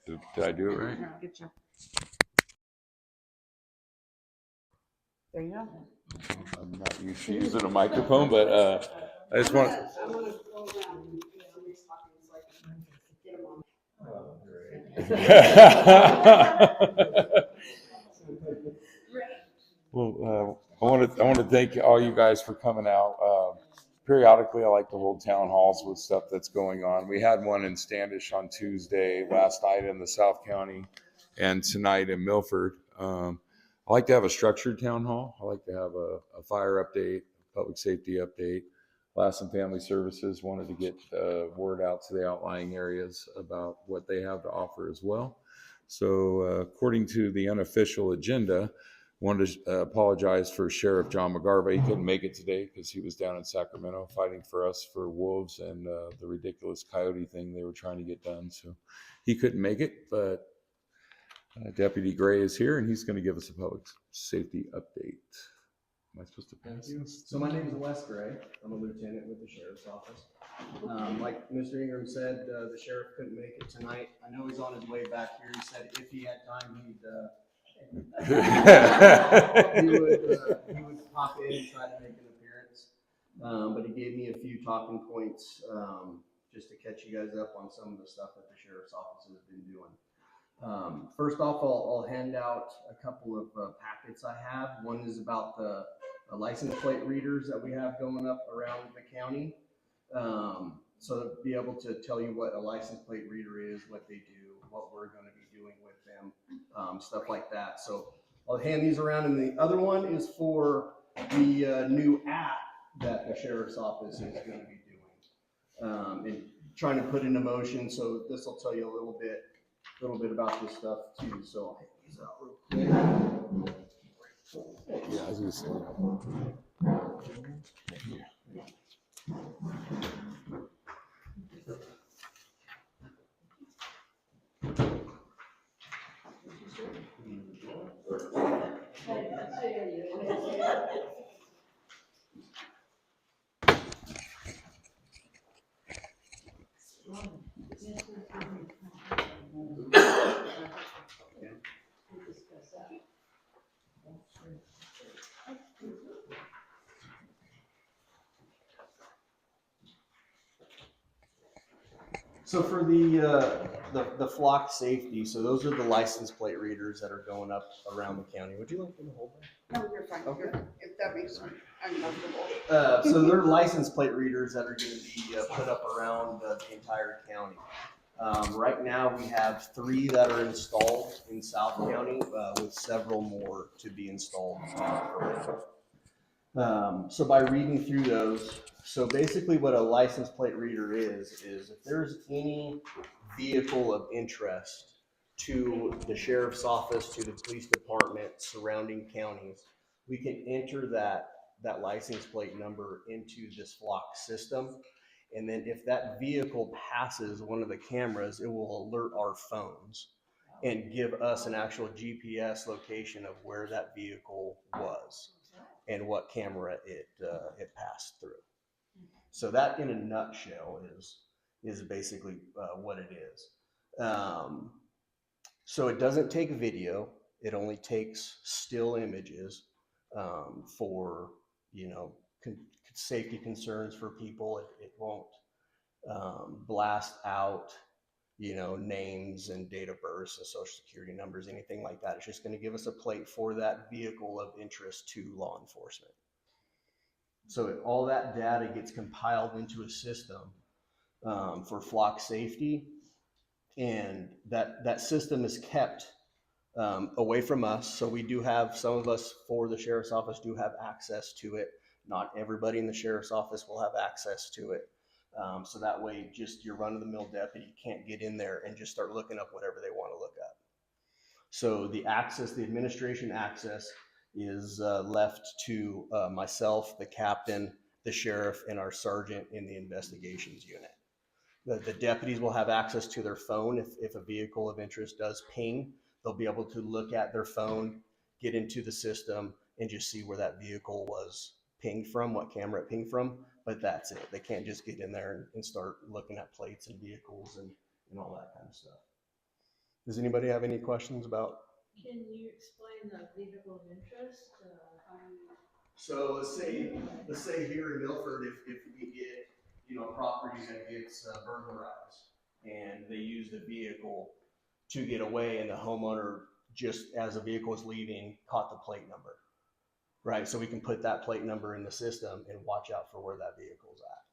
Did I do it right? Here, I'll get you. There you go. I'm not used to using a microphone, but I just want. I'm gonna go around and get somebody's talking so I can get them on. Well, I want to thank all you guys for coming out. Periodically, I like to hold town halls with stuff that's going on. We had one in Standish on Tuesday, last night in the South County, and tonight in Milford. I like to have a structured town hall. I like to have a fire update, public safety update. Class and Family Services wanted to get word out to the outlying areas about what they have to offer as well. So according to the unofficial agenda, wanted to apologize for Sheriff John McGarvey. He couldn't make it today because he was down in Sacramento fighting for us for wolves and the ridiculous coyote thing they were trying to get done. So he couldn't make it, but Deputy Gray is here and he's going to give us a public safety update. Am I supposed to pass this? So my name is Wes Gray. I'm a lieutenant with the Sheriff's Office. Like Mr. Ingram said, the sheriff couldn't make it tonight. I know he's on his way back here. He said if he had time, he would pop in and try to make an appearance. But he gave me a few talking points just to catch you guys up on some of the stuff that the Sheriff's Office has been doing. First off, I'll hand out a couple of packets I have. One is about the license plate readers that we have going up around the county. So to be able to tell you what a license plate reader is, what they do, what we're going to be doing with them, stuff like that. So I'll hand these around, and the other one is for the new app that the Sheriff's Office is going to be doing and trying to put into motion. So this will tell you a little bit about this stuff too. So I'll hand these out real quick. Yeah, I was going to say. So for the flock safety, so those are the license plate readers that are going up around the county. Would you like me to hold that? No, you're fine. Okay. If that makes me uncomfortable. So they're license plate readers that are going to be put up around the entire county. Right now we have 3 that are installed in South County with several more to be installed around. So by reading through those, so basically what a license plate reader is if there's any vehicle of interest to the sheriff's office, to the police department, surrounding counties, we can enter that license plate number into this flock system. And then if that vehicle passes one of the cameras, it will alert our phones and give us an actual GPS location of where that vehicle was and what camera it passed through. So that, in a nutshell, is basically what it is. So it doesn't take video; it only takes still images for safety concerns for people. It won't blast out names and date of birth and social security numbers, anything like that. It's just going to give us a plate for that vehicle of interest to law enforcement. So all that data gets compiled into a system for flock safety, and that system is kept away from us. So we do have, some of us for the sheriff's office do have access to it. Not everybody in the sheriff's office will have access to it. So that way, just your run-of-the-mill deputy can't get in there and just start looking up whatever they want to look up. So the access, the administration access, is left to myself, the captain, the sheriff, and our sergeant in the investigations unit. The deputies will have access to their phone. If a vehicle of interest does ping, they'll be able to look at their phone, get into the system, and just see where that vehicle was pinged from, what camera it pinged from. But that's it. They can't just get in there and start looking at plates and vehicles and all that kind of stuff. Does anybody have any questions about? Can you explain the vehicle of interest? So let's say here in Milford, if we get, you know, a property that gets burglarized and they use the vehicle to get away, and the homeowner, just as the vehicle is leaving, caught the plate number, right? So we can put that plate number in the system and watch out for where that vehicle's at.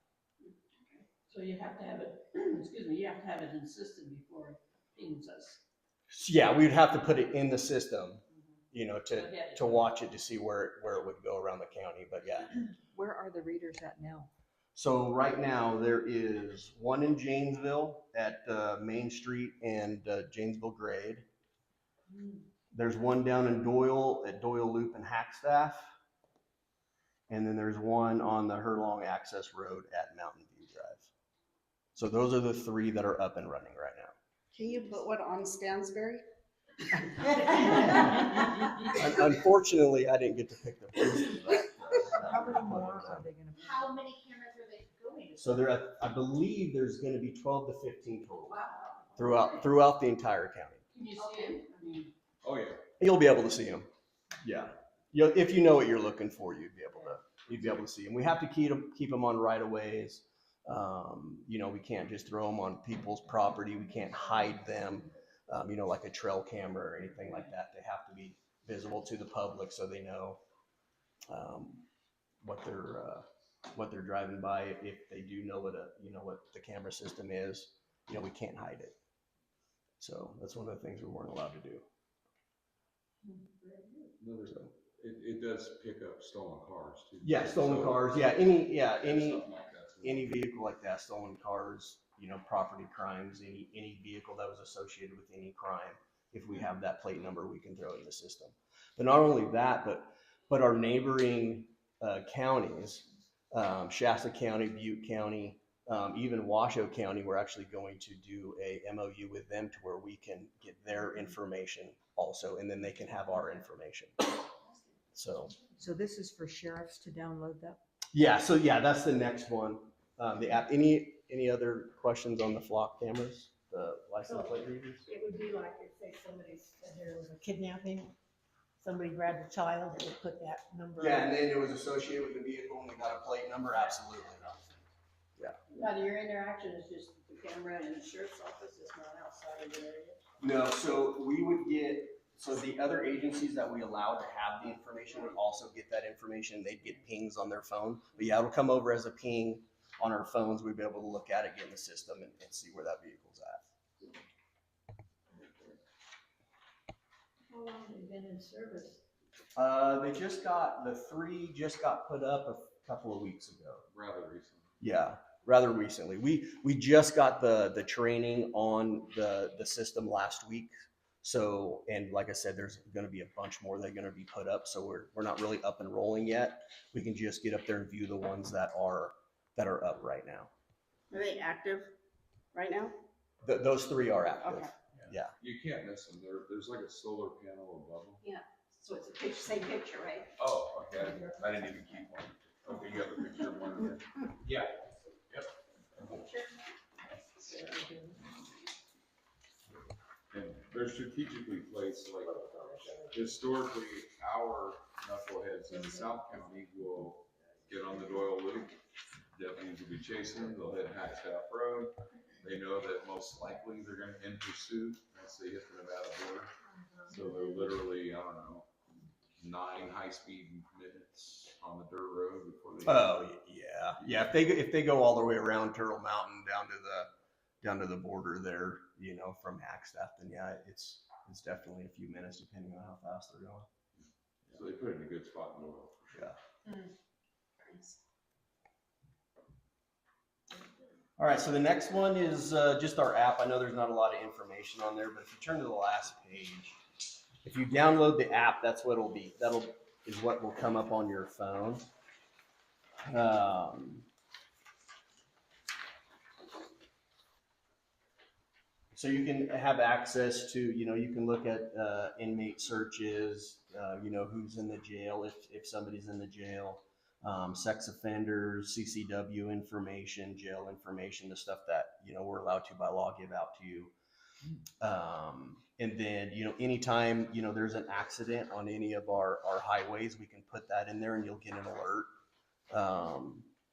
So you have to have it, excuse me, you have to have it in the system before it pings us. So yeah, we'd have to put it in the system, you know, to watch it to see where it would go around the county. But yeah. Where are the readers at now? So right now there is one in Janesville at Main Street and Janesville Grade. There's one down in Doyle at Doyle Loop and Hackstaff. And then there's one on the Herlong Access Road at Mountain View Drive. So those are the three that are up and running right now. Can you put one on Stansbury? Unfortunately, I didn't get to pick the first. How many more are they going to? How many cameras are they going to? So I believe there's going to be 12 to 15 total Wow. throughout the entire county. Can you see it? Oh, yeah. You'll be able to see them. Yeah. If you know what you're looking for, you'd be able to see them. We have to keep them on right of ways. You know, we can't just throw them on people's property. We can't hide them. You know, like a trail camera or anything like that. They have to be visible to the public so they know what they're driving by. If they do know what the camera system is, you know, we can't hide it. So that's one of the things we weren't allowed to do. So, it does pick up stolen cars too. Yeah, stolen So- cars. Yeah, Something like that too. any vehicle like that, stolen cars, you know, property crimes, any vehicle that was associated with any crime. If we have that plate number, we can throw it in the system. But not only that, but our neighboring counties, Shasta County, Butte County, even Washoe County, we're actually going to do a MOU with them to where we can get their information also, and then they can have our information. So this is for sheriffs to download that? yeah, so yeah, that's the next one. The app. Any other questions on the flock cameras, the license plate readers? It would be like if say somebody said there was a kidnapping, somebody grabbed a child, they would put that number. Yeah, and then it was associated with the vehicle and we got a plate number, absolutely. Now, your interaction is just the camera in the sheriff's office, it's not outside of the area? No, so the other agencies that we allow to have the information would also get that information. They'd get pings on their phone. But yeah, it'll come over as a ping on our phones. We'd be able to look at it, get in the system and see where that vehicle's at. How long have you been in service? The three just got put up a couple of weeks ago. Rather recently. Yeah, rather recently. We just got the training on the system last week. So, and like I said, there's going to be a bunch more that are going to be put up. So we're not really up and rolling yet. We can just get up there and view the ones that are up right now. Are they active right now? Those three are active. Okay. Yeah. You can't miss them. There's like a solar panel above them. So it's a picture, same picture, right? Oh, okay. I didn't even keep one. Okay, you have a picture of one there. Yeah. Yep. And they're strategically placed, like historically, our knuckleheads in South County will get on the Doyle Loop. Deputies will be chasing them. They'll hit Hackstaff Road. They know that most likely they're going to end pursuit once they hit the Nevada border. So they're literally, I don't know, 9 high-speed minutes on the dirt road before they. Oh yeah. If they go all the way around Turtle Mountain down to the border there, you know, from Hackstaff, then yeah, it's definitely a few minutes depending on how fast they're going. So they put it in a good spot in Doyle. Yeah. All right, so the next one is just our app. I know there's not a lot of information on there, but if you turn to the last page, if you download the app, that's what it'll be. Is what will come up on your phone. So you can have access to, you know, you can look at inmate searches, you know, who's in the jail, if somebody's in the jail. sex offenders, CCW information, jail information, the stuff that, you know, we're allowed to by law give out to you. And then, you know, anytime, you know, there's an accident on any of our highways, we can put that in there and you'll get an alert.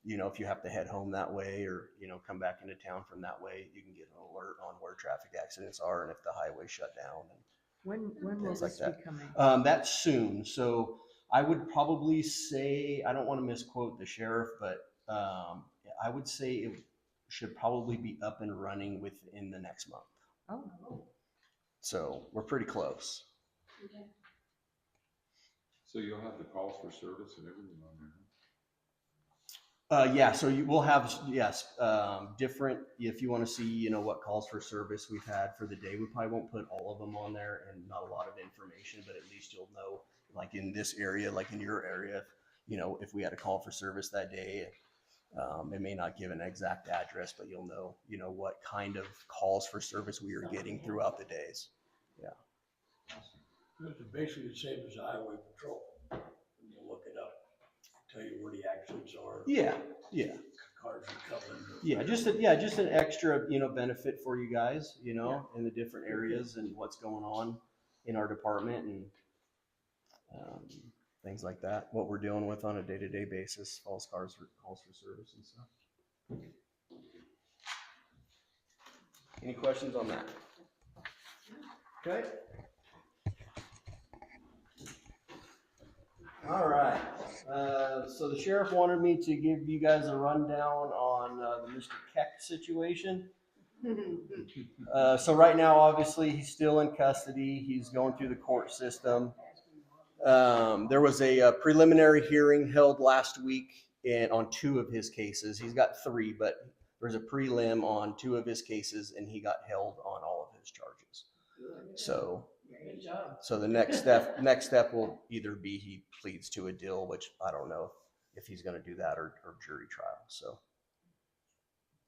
You know, if you have to head home that way or, you know, come back into town from that way, you can get an alert on where traffic accidents are and if the highway shut down. And When will things like this be that. coming? That's soon. So I would probably say, I don't want to misquote the sheriff, but I would say it should probably be up and running within the next month. Oh, So we're pretty close. Okay. So you'll have the calls for service and everything on there. Yeah, so you will have, yes, different, if you want to see, you know, what calls for service we've had for the day, we probably won't put all of them on there and not a lot of information, but at least you'll know, like in this area, like in your area, you know, if we had a call for service that day, it may not give an exact address, but you'll know, you know, what kind of calls for service we are getting throughout the days. Yeah. It's basically the same as the highway patrol. When you look it up, tell you where the accidents are. Yeah, yeah. Cars are coming. Yeah, just an extra, you know, benefit for you guys, you know, in the different areas and what's going on in our department and things like that. What we're dealing with on a day-to-day basis, calls for service and stuff. Any questions on that? Okay. All right. So the sheriff wanted me to give you guys a rundown on the Mr. Keck situation. So right now, obviously, he's still in custody. He's going through the court system. There was a preliminary hearing held last week on 2 of his cases. He's got 3, but there was a prelim on 2 of his cases, and he got held on all of his charges. So the next step will either be he pleads to a deal, which I don't know if he's going to do that, or jury trial. So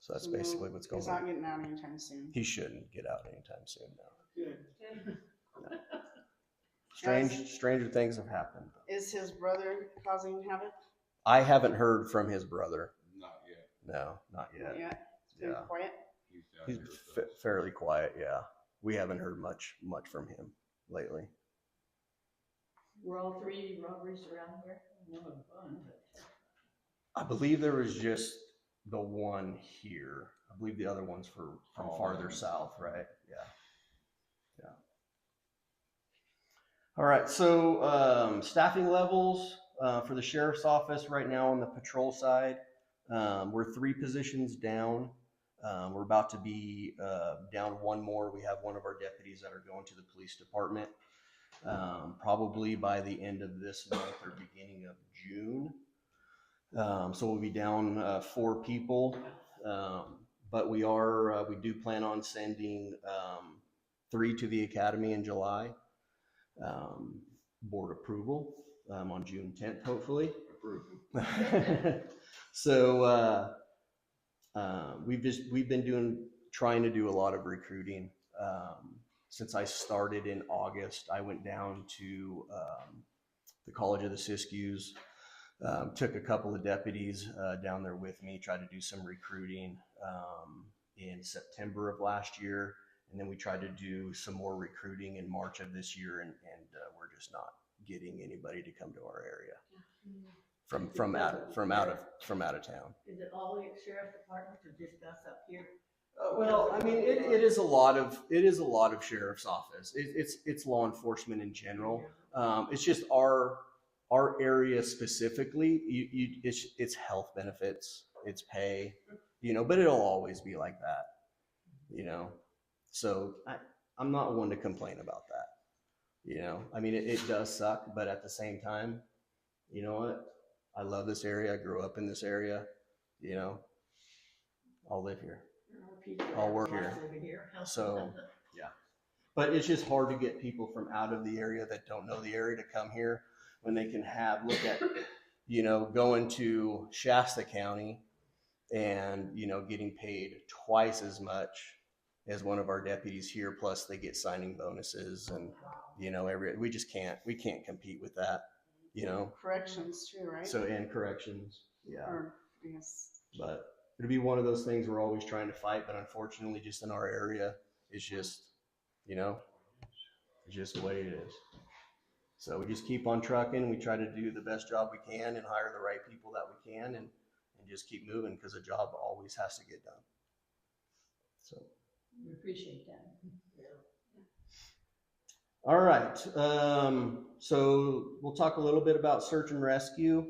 that's basically what's going on. He's not getting out anytime soon. He shouldn't get out anytime soon now. Good. Stranger things have happened. Is his brother causing havoc? I haven't heard from his brother. Not yet. No, not yet. Yeah. It's been Yeah. quiet. He's down He's here with us. fairly quiet. Yeah, we haven't heard much from him lately. Were all 3 robberies around here? No fun, but. I believe there was just the one here. I believe the other one's from farther south, right? Yeah. All right. So staffing levels for the sheriff's office right now on the patrol side, we're 3 positions down. We're about to be down 1 more. We have one of our deputies that are going to the police department probably by the end of this month or beginning of June. So we'll be down 4 people, but we do plan on sending 3 to the academy in July. Board approval on June 10th, hopefully. So we've been trying to do a lot of recruiting. Since I started in August, I went down to the College of the Siskiyous, took a couple of deputies down there with me, tried to do some recruiting in September of last year. And then we tried to do some more recruiting in March of this year, and we're just not getting anybody to come to our area from out of town. Is it all the sheriff departments or just us up here? Well, I mean, it is a lot of sheriff's office. It's law enforcement in general. It's just our area specifically. It's health benefits, it's pay, but it'll always be like that, So I'm not one to complain about that. I mean, it does suck, but at the same time, you know what? I love this area. I grew up in this area. I'll live here. I'll work here. So, yeah. But it's just hard to get people from out of the area that don't know the area to come here when they can look at, going to Shasta County and, getting paid twice as much as one of our deputies here. Plus they get signing bonuses and, we can't compete with that. you know, Corrections too, right? so, and corrections. Yeah. Or, I guess. But it'll be one of those things we're always trying to fight, but unfortunately just in our area, it's just, you know, it's just the way it is. So we just keep on trucking. We try to do the best job we can and hire the right people that we can and just keep moving because the job always has to get done. So. We appreciate that. All right. So we'll talk a little bit about search and rescue.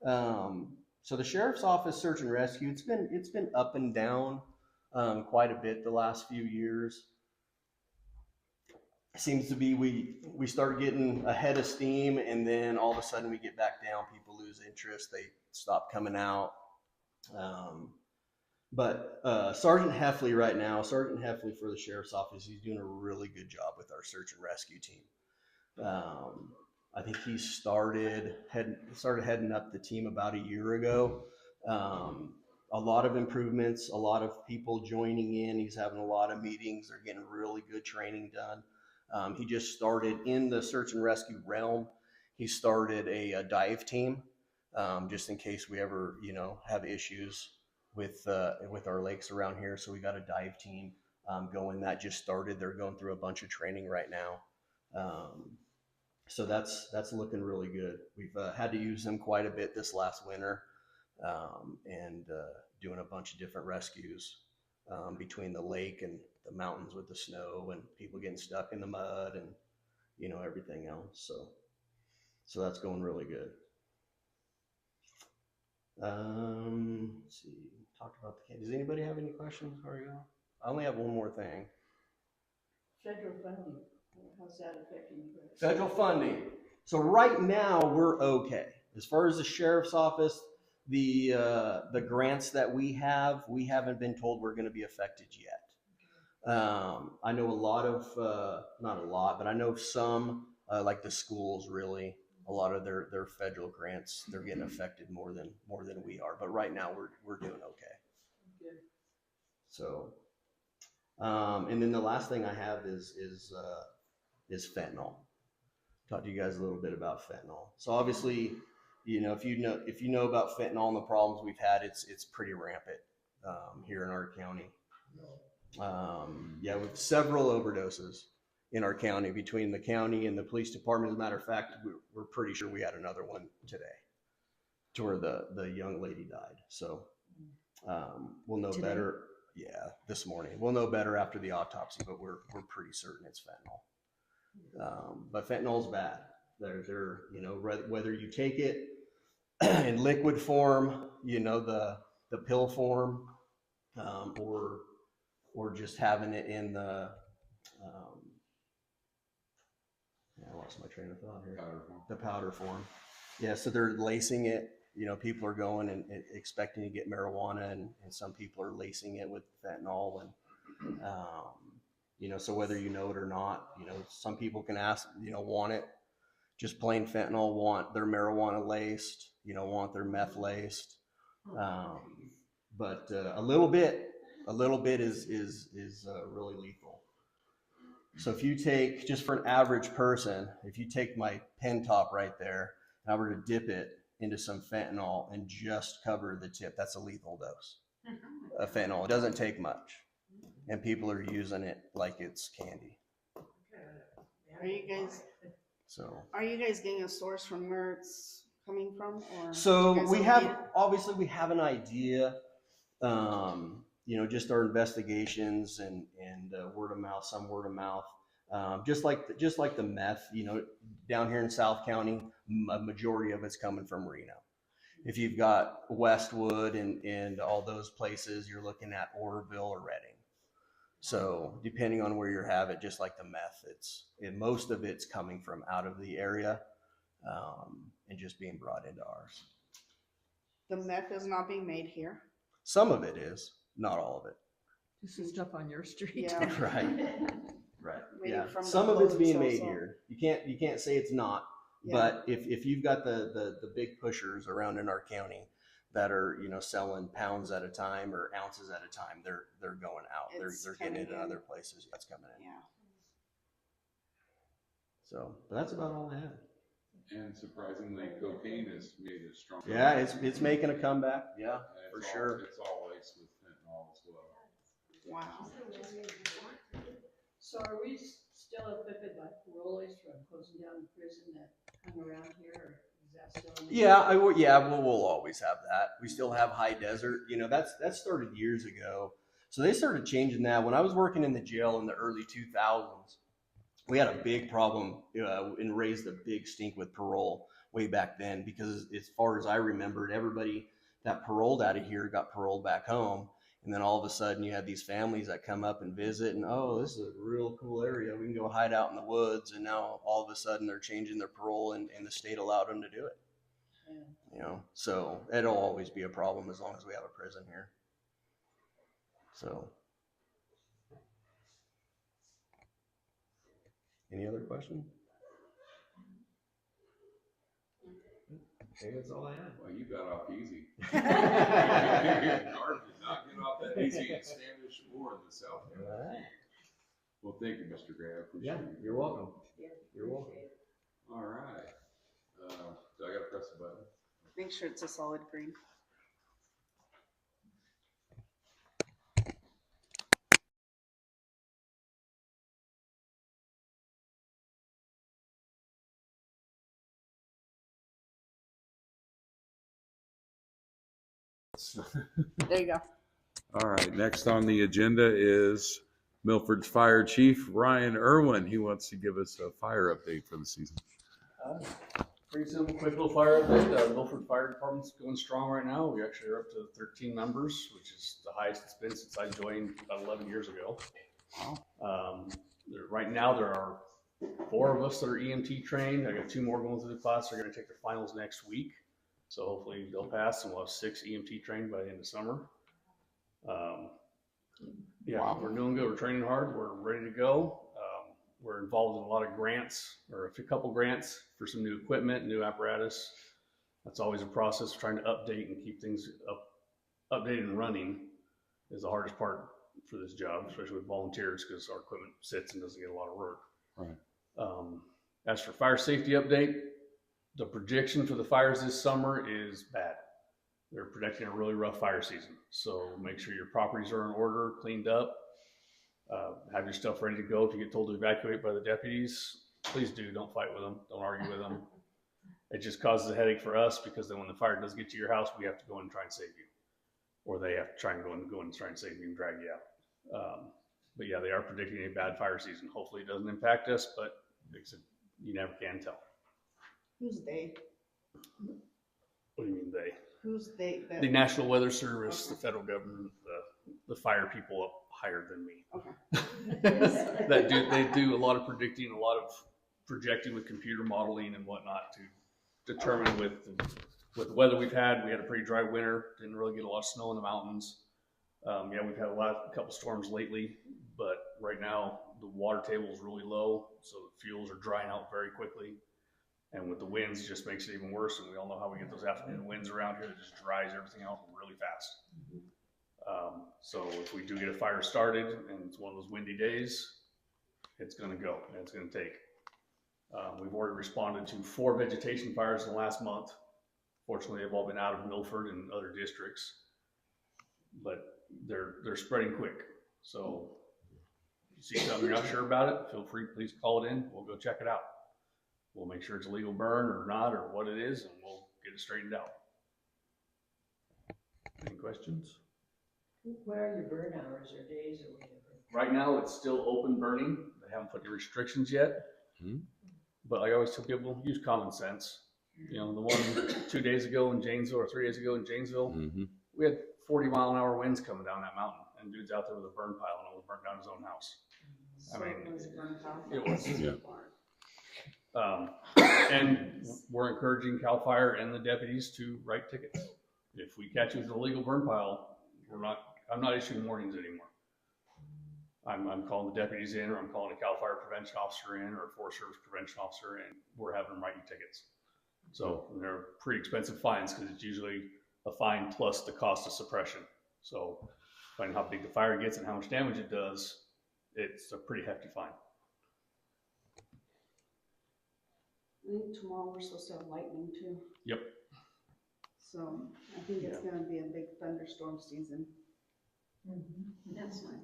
So the sheriff's office search and rescue, it's been up and down quite a bit the last few years. It seems to be we start getting ahead of steam, and then all of a sudden we get back down. People lose interest. They stop coming out. But Sergeant Heffley right now, Sergeant Heffley for the sheriff's office, he's doing a really good job with our search and rescue team. I think he started heading up the team about a year ago. A lot of improvements, a lot of people joining in. He's having a lot of meetings. They're getting really good training done. He just started in the search and rescue realm. He started a dive team, just in case we ever, you know, have issues with our lakes around here. So we got a dive team going. That just started. They're going through a bunch of training right now. So that's looking really good. We've had to use them quite a bit this last winter, and doing a bunch of different rescues between the lake and the mountains with the snow and people getting stuck in the mud and, you know, everything else. So that's going really good. Let's see. Talked about the does anybody have any questions before we go? I only have one more thing. Federal funding, how's that affecting you guys? Federal funding. So right now we're okay. As far as the sheriff's office, the grants that we haven't been told we're going to be affected yet. I know a lot of, not a lot, but I know some, like the schools really, a lot of their federal grants, they're getting affected more than we are. But right now we're doing okay. Good. So, and then the last thing I have is fentanyl. Talk to you guys a little bit about fentanyl. So obviously, you know, if you know about fentanyl and the problems we've had, it's pretty rampant here in our county. Yeah, with several overdoses in our county, between the county and the police department. As a matter of fact, we're pretty sure we had another one today to where the young lady died. So we'll know Today? better. Yeah, this morning. We'll know better after the autopsy, but we're pretty certain it's fentanyl. But fentanyl's bad. They're you know, whether you take it in liquid form, you know, the pill form, or just having it in the I lost my train of thought here. The powder form. Yeah, so they're lacing it. You know, people are going and expecting to get marijuana, and some people are lacing it with fentanyl, and you know, so whether you know it or not, you know, some people can ask, you know, want it just plain fentanyl, want their marijuana laced, you know, want their meth laced, but a little bit is really lethal. So if you take, just for an average person, if you take my pen top right there, and I were to dip it into some fentanyl and just cover the tip, that's a lethal dose of fentanyl. It doesn't take much, and people are using it like it's candy. Are you guys getting a source from where it's coming from? Or So you guys we don't have, get it? obviously we have an idea, you know, just our investigations and word of mouth, some word of mouth, just like the meth, you know, down here in South County, a majority of it's coming from Reno. If you've got Westwood and all those places, you're looking at Oroville or Redding. So depending on where you have it, just like the meth, most of it's coming from out of the area, and just being brought into ours. The meth is not being made here. Some of it is, not all of it. This is stuff on your street. Yeah. Right. Maybe Yeah. from the Some of it's being clothes made also. here. You can't say it's not. Yeah. But if you've got the big pushers around in our county that are, you know, selling pounds at a time or ounces at a time, they're going out. It's They're getting it coming in in. other places. That's coming in. Yeah. So, but that's about all I had. And surprisingly, cocaine is made a strong. Yeah, it's making a comeback. Yeah, for sure. It's all laced with fentanyl as well. Wow. So are we still affected by parolees from closing down the prison that hung around here, or is that still? Yeah, we'll always have that. We still have high desert. You know, that started years ago. So they started changing that. When I was working in the jail in the early 2000s, we had a big problem and raised a big stink with parole way back then, because as far as I remembered, everybody that paroled out of here got paroled back home. And then all of a sudden you had these families that come up and visit, and oh, this is a real cool area. We can go hide out in the woods. And now all of a sudden they're changing their parole, and the state allowed them to do it. Yeah. You know, so it'll always be a problem as long as we have a prison here. So, any other questions? Okay, that's all I have. Well, you got off easy. Guard did not get off that easy in Standish or in the South County. All right. Well, thank you, Mr. Gray. I appreciate Yeah, it. you're welcome. Yeah. You're welcome. All right. So I got to press the button. Make sure it's a solid green. There you go. All right. Next on the agenda is Milford's Fire Chief, Ryan Irwin. He wants to give us a fire update for the season. Pretty simple, quick little fire update. Milford Fire Department's going strong right now. We actually are up to 13 members, which is the highest it's been since I joined about 11 years ago. Right now, there are 4 of us that are EMT trained. I got 2 more going through the class. They're going to take their finals next week. So hopefully they'll pass, and we'll have 6 EMT trained by the end of summer. Yeah, wow. We're doing good. We're training hard. We're ready to go. We're involved in a lot of grants, or a couple grants for some new equipment, new apparatus. That's always a process, trying to update and keep things updated and running is the hardest part for this job, especially with volunteers, because our equipment sits and doesn't get a lot of work. Right. As for fire safety update, the prediction for the fires this summer is bad. They're predicting a really rough fire season. So make sure your properties are in order, cleaned up. Have your stuff ready to go. If you get told to evacuate by the deputies, please do. Don't fight with them. Don't argue with them. It just causes a headache for us, because then when the fire does get to your house, we have to go in and try and save you. Or they have to go in and try and save you and drag you out. But yeah, they are predicting a bad fire season. Hopefully it doesn't impact us, but you never can tell. Who's they? What do you mean they? Who's they? The National Weather Service, the federal government, the fire people up higher than me. Okay. They do a lot of predicting, a lot of projecting with computer modeling and whatnot to determine with the weather we've had. We had a pretty dry winter, didn't really get a lot of snow in the mountains. Yeah, we've had a couple storms lately, but right now the water table is really low, so the fuels are drying out very quickly. And with the winds, it just makes it even worse. And we all know how we get those afternoon winds around here that just dries everything out really fast. So if we do get a fire started and it's one of those windy days, it's going to go and it's going to take. We've already responded to 4 vegetation fires in the last month. Fortunately, they've all been out of Milford and other districts, but they're spreading quick. So if you see something you're not sure about it, feel free, please call it in. We'll go check it out. We'll make sure it's a legal burn or not, or what it is, and we'll get it straightened out. Any questions? What are your burn hours or days or whatever? Right now, it's still open burning. They haven't put any restrictions yet. But like I always tell people, use common sense. You know, the one 2 days ago in Janesville, or 3 days ago in Janesville, we had 40-mile-an-hour winds coming down that mountain, and dude's out there with a burn pile and almost burnt down his own house. I mean, it was. Yeah. And we're encouraging CAL FIRE and the deputies to write tickets. If we catch you with an illegal burn pile, I'm not issuing warnings anymore. I'm calling the deputies in, or I'm calling a CAL FIRE prevention officer in, or a Forest Service prevention officer in. We're having them write you tickets. So they're pretty expensive fines, because it's usually a fine plus the cost of suppression. So depending how big the fire gets and how much damage it does, it's a pretty hefty fine. I think tomorrow we're supposed to have lightning too. Yep. So I think it's gonna be a big thunderstorm season. That's not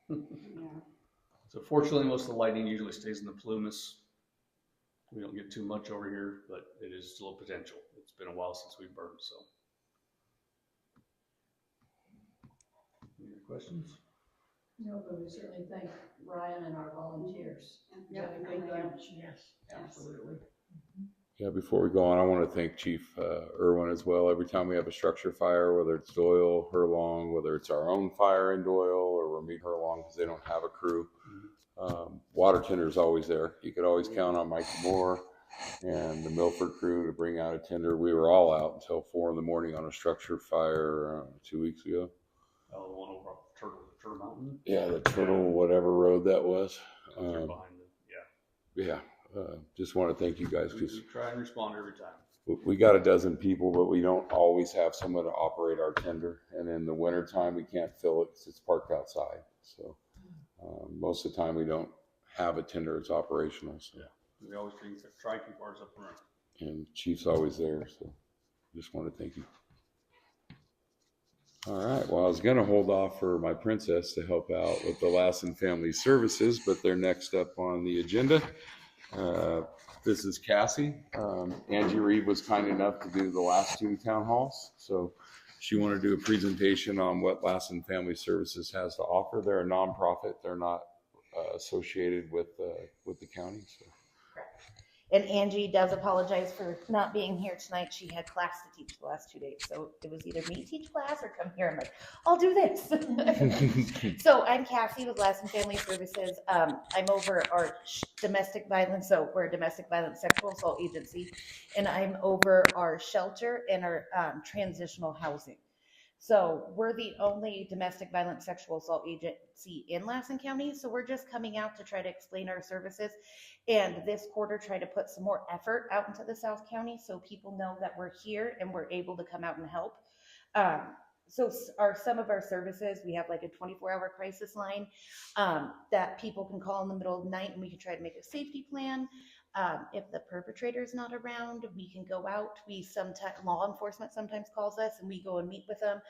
Yeah. So fortunately, most of the lightning usually stays in the plumas. We don't get too much over here, but it is still a potential. It's been a while since we've burned, so. Any other questions? No, but we certainly thank Ryan and our volunteers. Yeah, Doing thank great you. much. Yes, Absolutely. Yeah, before we go on, I want to thank Chief Irwin as well. Every time we have a structure fire, whether it's Doyle, Hurlong, whether it's our own fire in Doyle, or we're meeting Hurlong because they don't have a crew, water tender is always there. You could always count on Mike Moore and the Milford crew to bring out a tender. We were all out until 4 in the morning on a structure fire 2 weeks ago. Oh, the one over off Turtle Mountain. Yeah, the Turtle, whatever road that was. They're behind them. Yeah, just want to thank you guys We because try and respond every time. we got a dozen people, but we don't always have someone to operate our tender. And in the wintertime, we can't fill it because it's parked outside. So most of the time, we don't have a tender that's operational. So. Yeah, we always try to keep ours up and running. And Chief's always there. So just want to thank you. All right. Well, I was going to hold off for my princess to help out with the Lassen Family Services, but they're next up on the agenda. This is Cassie. Angie Reed was kind enough to do the last 2 town halls. So she wanted to do a presentation on what Lassen Family Services has to offer. They're a nonprofit. They're not associated with the county. So. And Angie does apologize for not being here tonight. She had class to teach the last 2 days. So it was either me teach class or come here. I'm like, I'll do this. So I'm Cassie with Lassen Family Services. I'm over our domestic violence. So we're a domestic violence sexual assault agency. And I'm over our shelter and our transitional housing. So we're the only domestic violence sexual assault agency in Lassen County. So we're just coming out to try to explain our services. And this quarter, try to put some more effort out into the South County so people know that we're here and we're able to come out and help. So some of our services, we have like a 24-hour crisis line that people can call in the middle of the night and we can try to make a safety plan. If the perpetrator is not around, we can go out. Law enforcement sometimes calls us and we go and meet with them,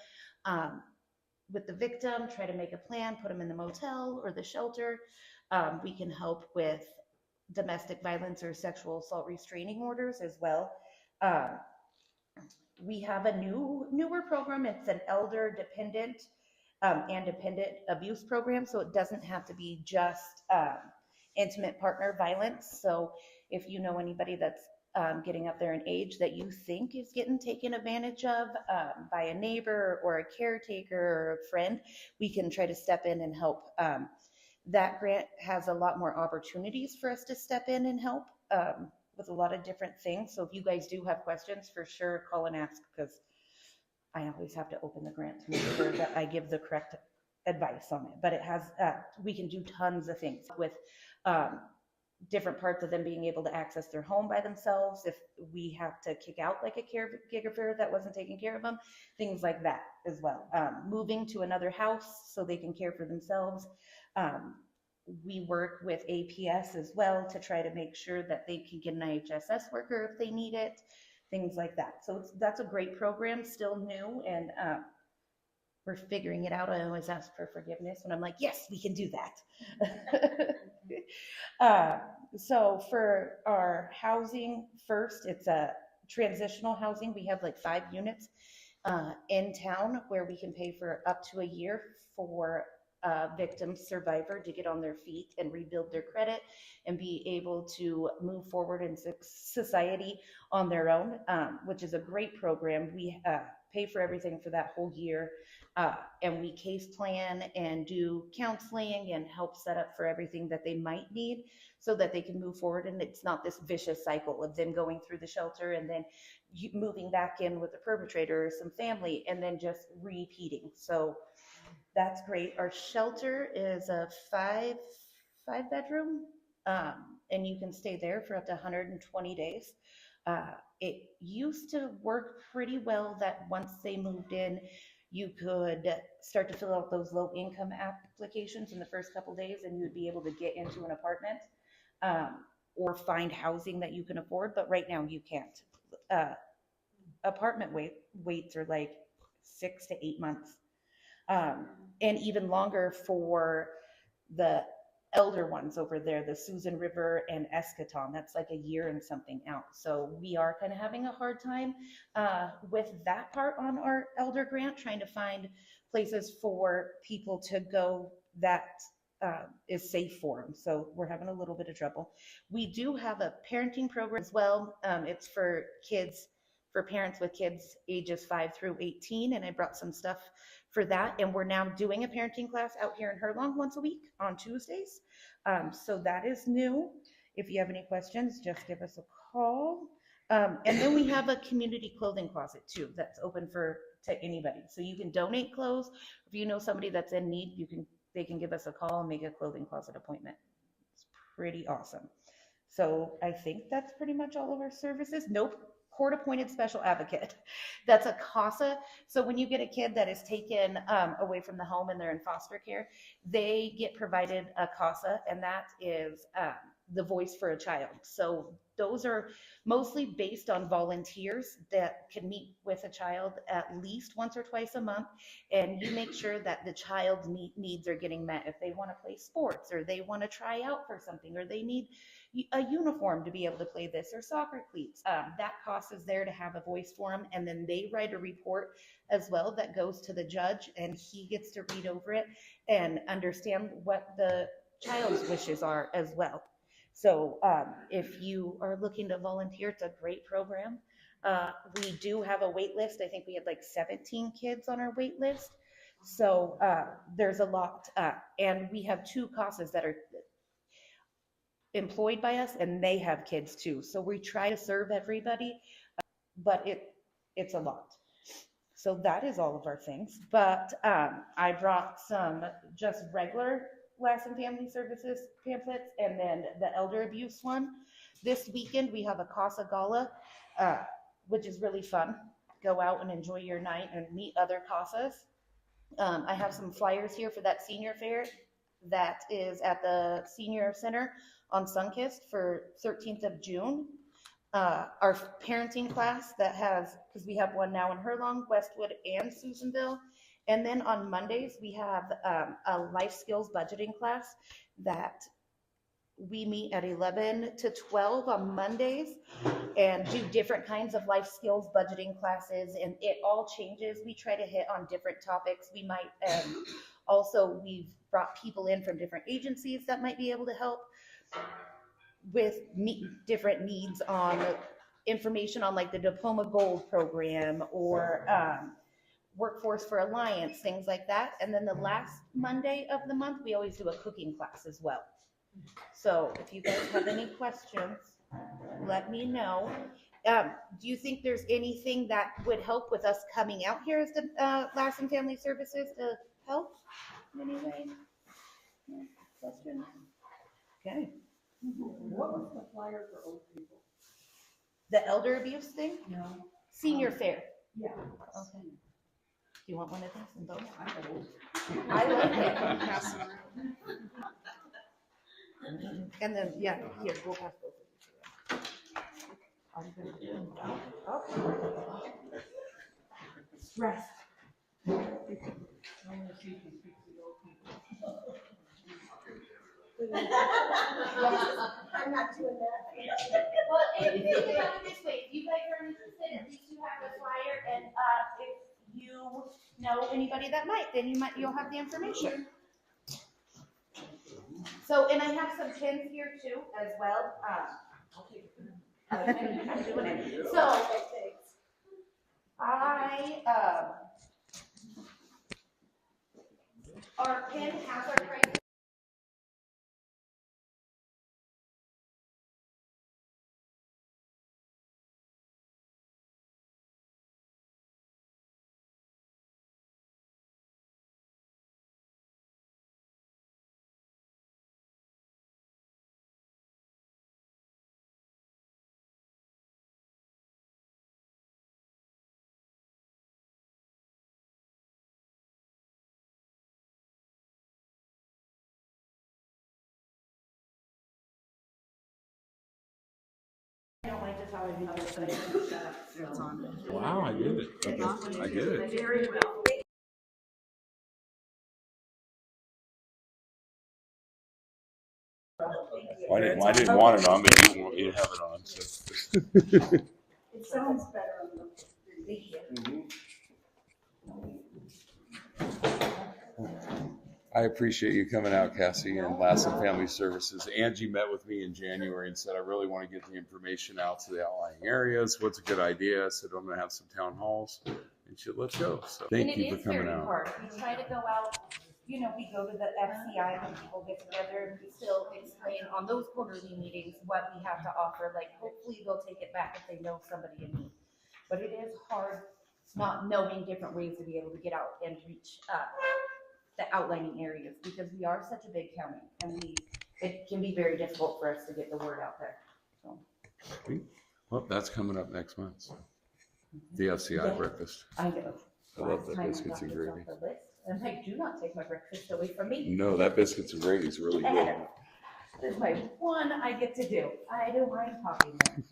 with the victim, try to make a plan, put them in the motel or the shelter. We can help with domestic violence or sexual assault restraining orders as well. We have a newer program. It's an elder dependent and dependent abuse program. So it doesn't have to be just intimate partner violence. So if you know anybody that's getting up there in age that you think is getting taken advantage of by a neighbor or a caretaker or a friend, we can try to step in and help. That grant has a lot more opportunities for us to step in and help with a lot of different things. So if you guys do have questions, for sure, call and ask, because I always have to open the grant to make sure that I give the correct advice on it. But it has, we can do tons of things with different parts of them being able to access their home by themselves. If we have to kick out like a caregiver that wasn't taking care of them, things like that as well. Moving to another house so they can care for themselves. We work with APS as well to try to make sure that they can get an IHSS worker if they need it, things like that. So that's a great program, still new, and we're figuring it out. I always ask for forgiveness when I'm like, yes, we can do that. So for our housing, first, it's a transitional housing. We have like 5 units in town where we can pay for up to a year for victim survivor to get on their feet and rebuild their credit and be able to move forward in society on their own, which is a great program. We pay for everything for that whole year, and we case plan and do counseling and help set up for everything that they might need so that they can move forward. And it's not this vicious cycle of them going through the shelter and then moving back in with the perpetrator or some family and then just repeating. So that's great. Our shelter is a five bedroom, and you can stay there for up to 120 days. It used to work pretty well that once they moved in, you could start to fill out those low income applications in the first couple days and you would be able to get into an apartment. or find housing that you can afford, but right now you can't. Apartment waits are like 6 to 8 months, um, and even longer for the elder ones over there, the Susan River and Escaton. That's like a year and something out. So we are kind of having a hard time with that part on our elder grant, trying to find places for people to go that is safe for them. So we're having a little bit of trouble. We do have a parenting program as well. It's for kids, for parents with kids ages 5 through 18. And I brought some stuff for that. And we're now doing a parenting class out here in Herlong once a week on Tuesdays. So that is new. If you have any questions, just give us a call. And then we have a community clothing closet too, that's open to anybody. So you can donate clothes. If you know somebody that's in need, they can give us a call and make a clothing closet appointment. It's pretty awesome. So I think that's pretty much all of our services. Nope. Court appointed special advocate. That's a CASA. So when you get a kid that is taken away from the home and they're in foster care, they get provided a CASA, and that is the voice for a child. So those are mostly based on volunteers that can meet with a child at least once or twice a month, and you make sure that the child's needs are getting met. If they want to play sports, or they want to try out for something, or they need a uniform to be able to play this, or soccer cleats, that cost is there to have a voice for them. And then they write a report as well that goes to the judge, and he gets to read over it and understand what the child's wishes are as well. So if you are looking to volunteer, it's a great program. We do have a wait list. I think we had like 17 kids on our wait list. So there's a lot. And we have 2 CASAs that are employed by us, and they have kids too. So we try to serve everybody, but it's a lot. So that is all of our things. But I brought some just regular Lassen Family Services pamphlets, and then the elder abuse one. This weekend we have a CASA Gala, which is really fun. Go out and enjoy your night and meet other CASAs. I have some flyers here for that senior fair that is at the Senior Center on Sunkist for 13th of June. Our parenting class that has, because we have one now in Herlong, Westwood, and Susanville. And then on Mondays, we have a life skills budgeting class that we meet at 11 to 12 on Mondays and do different kinds of life skills budgeting classes. And it all changes. We try to hit on different topics. We might also, we've brought people in from different agencies that might be able to help with different needs on information on like the Diploma Gold program, or Workforce for Alliance, things like that. And then the last Monday of the month, we always do a cooking class as well. So if you guys have any questions, let me know. Do you think there's anything that would help with us coming out here as the Lassen Family Services to help in any way? Questions? Okay. What was the flyer for old people? The elder abuse thing? No. Senior fair. Yeah. Okay. Do you want one of these and both? I I like it. Pass them around. And then, yeah, here, we'll pass both of these around. Oh. Stress. I'm not doing that. Well, if you think about it this way, if you guys are interested, at least you have the flyer, and if you know anybody that might, then you'll have the information. So, and I have some pins here too, as well. I'm doing it. So, our pin has our price. don't like to tell you, but I can shut up. It's on. Wow, I did it. Okay, I did it. Very well. Well, I didn't want it on, but you didn't want me to have it on. So. It sounds better on the. I appreciate you coming out, Cassie, and Lassen Family Services. Angie met with me in January and said, I really want to get the information out to the outlying areas. What's a good idea? I said, I'm going to have some town halls. And she said, let's go. So thank you for coming out. Hard. We try to go out, we go to the FCI when people get together and we still explain on those quarterly meetings what we have to offer. Like hopefully they'll take it back if they know somebody in need. But it is hard not knowing different ways to be able to get out and reach the outlying areas because we are such a big county and it can be very difficult for us to get the word out there. So. Well, that's coming up next month. The FCI breakfast. I know. I love the biscuits and gravy. And like, do not take my breakfast away from me. No, that biscuits and gravy is really good. That's my one I get to do. I don't mind popping there.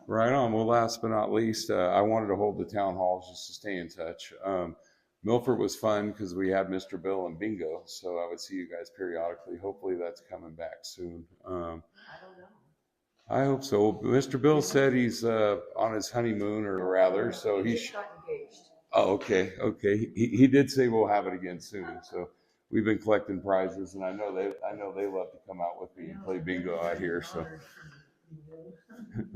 Right on. Well, last but not least, I wanted to hold the town halls just to stay in touch. Milford was fun because we had Mr. Bill and bingo, so I would see you guys periodically. Hopefully that's coming back soon. I don't know. I hope so. Mr. Bill said he's on his honeymoon, or rather, so He he's. just got engaged. Oh, okay. He did say we'll have it again soon. So we've been collecting prizes, and I know they love to come out with me and play bingo out here. So.